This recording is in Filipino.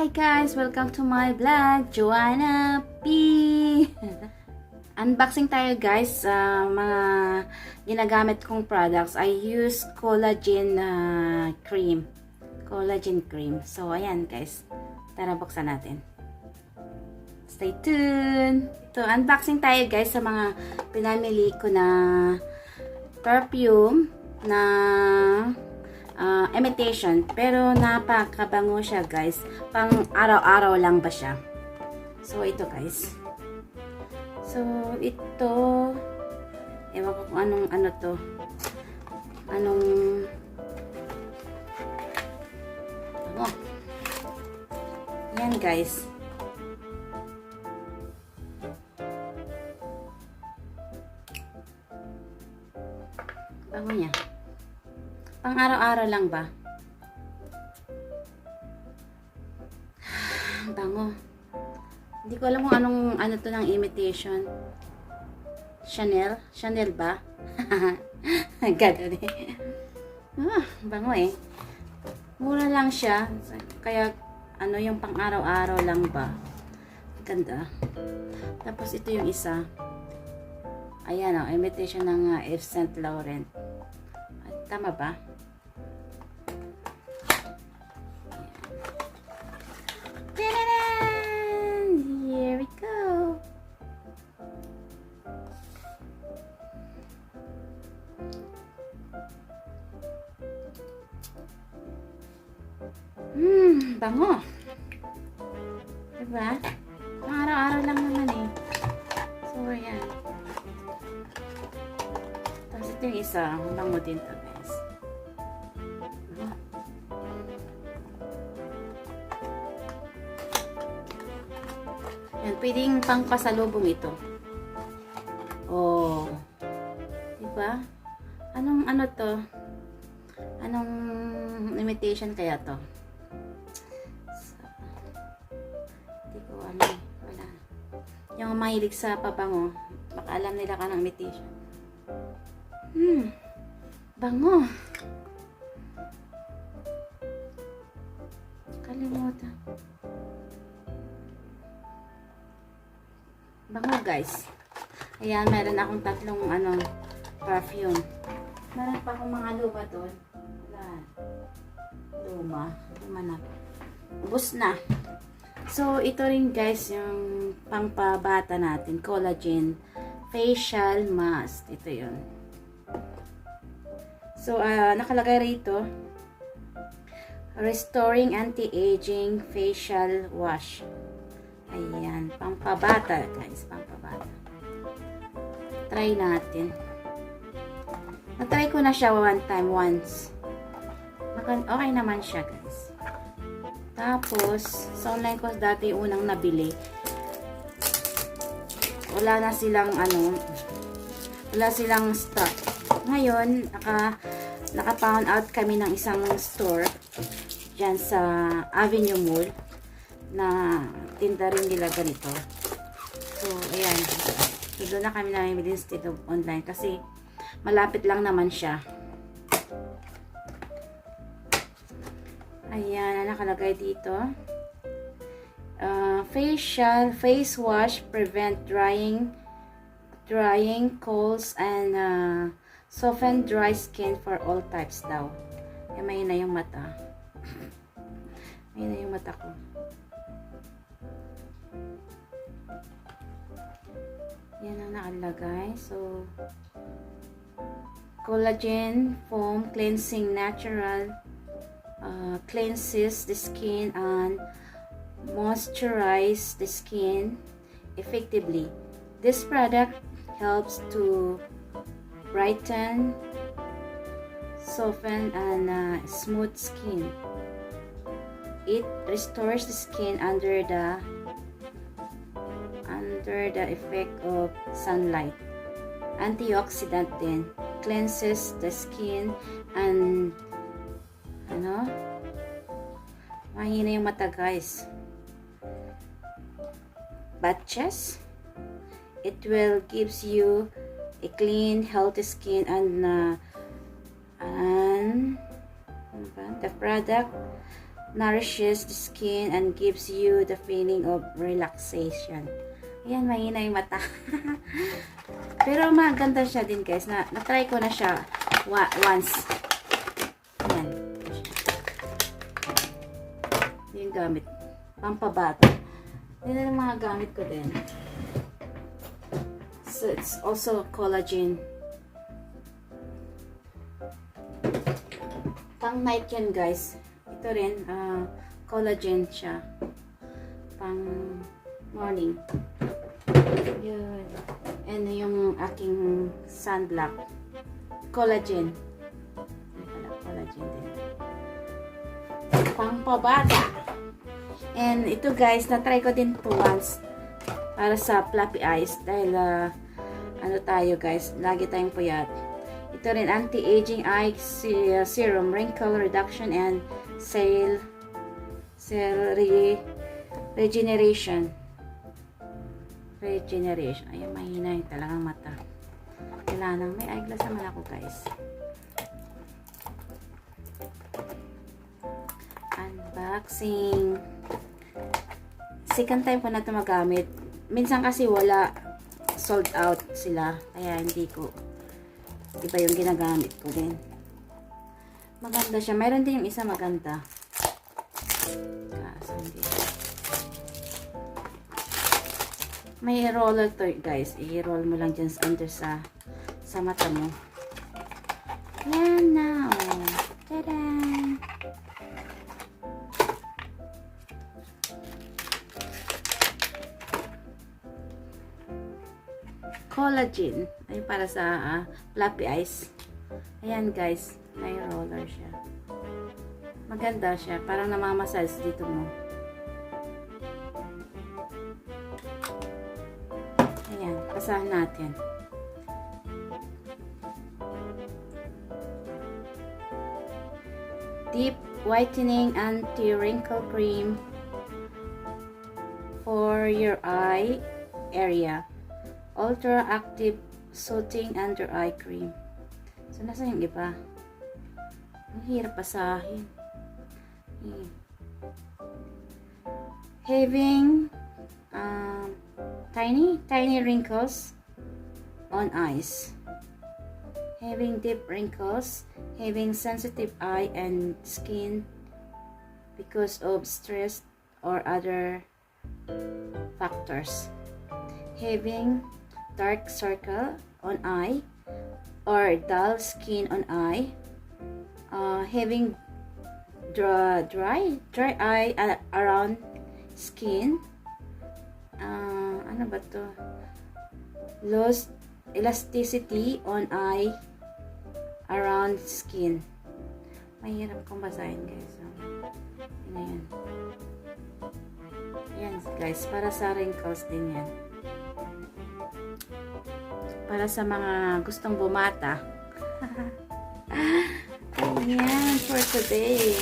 Hi guys! Welcome to my vlog, Joanna P. Unboxing tayo guys sa mga ginagamit kong products. I use collagen cream. Collagen cream. So ayan guys, tara buksan natin. Stay tuned! Ito, unboxing tayo guys sa mga pinamili ko na perfume na imitation, pero napakabango siya guys. Pang araw-araw lang ba siya. So ito guys. So ito, ewan ko kung anong ano to. Anong bango. Yan guys. Bango niya. Pang araw-araw lang ba? Bango. Hindi ko alam kung ano to ng imitation. Chanel? Chanel ba? Gano'n eh. Bango eh. Mura lang siya. Kaya ano yung pang araw-araw lang ba? Ganda. Tapos ito yung isa. Ayan o, imitation ng Yves Saint Laurent. Tama ba? Ta-da-da! Here we go. Bango. Diba? Araw-araw lang naman eh. So, ayan. Tapos ito yung isa. Bango din to guys. Yan, pwedeng pang pasalubong ito. Oh. Diba? Anong ano to? Anong imitation kaya to? Hindi ko alam. Wala. Yung mahilig sa pabango, baka alam nila ka ng imitation. Bango. Kalimutan. Bango guys. Ayan, meron akong tatlong perfume. Meron pa akong mga luma doon. Wala. Luma na. Ubus na. So, ito rin guys yung pangpabata natin. Collagen facial mask. Ito yun. So, nakalagay rito, restoring anti-aging facial wash. Ayan, pampabata guys, pampabata. Try natin. Na-try ko na siya once. Okay naman siya guys. Tapos, sa online ko dati unang nabili. Wala silang stock. Ngayon, naka-found out kami ng isang store dyan sa Avenue Mall na tinda rin nila ganito. So, ayan. So, doon na kami namimili instead of online kasi malapit lang naman siya. Ayan, nakalagay dito. Face wash prevent drying, colds, and soften dry skin for all types daw. Eh, may na yung mata. May na yung mata ko. Yan ang nakalagay. So, collagen foam cleansing natural cleanses the skin and moisturize the skin effectively. This product helps to brighten, soften, and smooth skin. It restores the skin under the effect of sunlight. Antioxidant din. Cleanses the skin and mahina yung mata guys. Batches. It will gives you a clean, healthy skin and the product nourishes the skin and gives you the feeling of relaxation. Ayan, mahina yung mata. Pero maganda siya din guys. Na-try ko na siya once. Ayan. Yung gamit. Pampabata. Yan ang mga gamit ko din. So, it's also collagen. Pang night yan guys. Ito rin, collagen siya. Pang morning. Yun. And yung aking sunblock. Collagen. Collagen din. Pang pabata. And ito guys, na-try ko din to once. Para sa fluffy eyes. Dahil, ano tayo guys, lagi tayong puyat. Ito rin, anti-aging eye serum, wrinkle reduction, and cell regeneration. Ayun, mahina yung talagang mata. Kailangan may eyeglass naman ako guys. Unboxing. Second time ko na ito magamit. Minsan kasi wala, sold out sila. Kaya hindi ko, iba yung ginagamit ko din. Maganda siya. Mayroon din yung isa maganda. May roller to guys. I-roll mo lang dyan under sa mata mo. Yan na. Tada! Collagen. Ay para sa fluffy eyes. Ayan guys. May roller siya. Maganda siya. Parang namamassage dito mo. Ayan. Pasahan natin. Deep whitening anti-wrinkle cream for your eye area. Ultra active soothing under eye cream. So, nasa yung iba? Ang hirap pasahin. Having tiny wrinkles on eyes. Having deep wrinkles. Having sensitive eye and skin because of stress or other factors. Having dark circle on eye or dull skin on eye, having dry eye around skin, ano ba to, lost elasticity on eye around skin. Mahirap kong basahin guys. Yan. Yan guys, para sa wrinkles din yan. Para sa mga gustong bumata. Ayan, for today.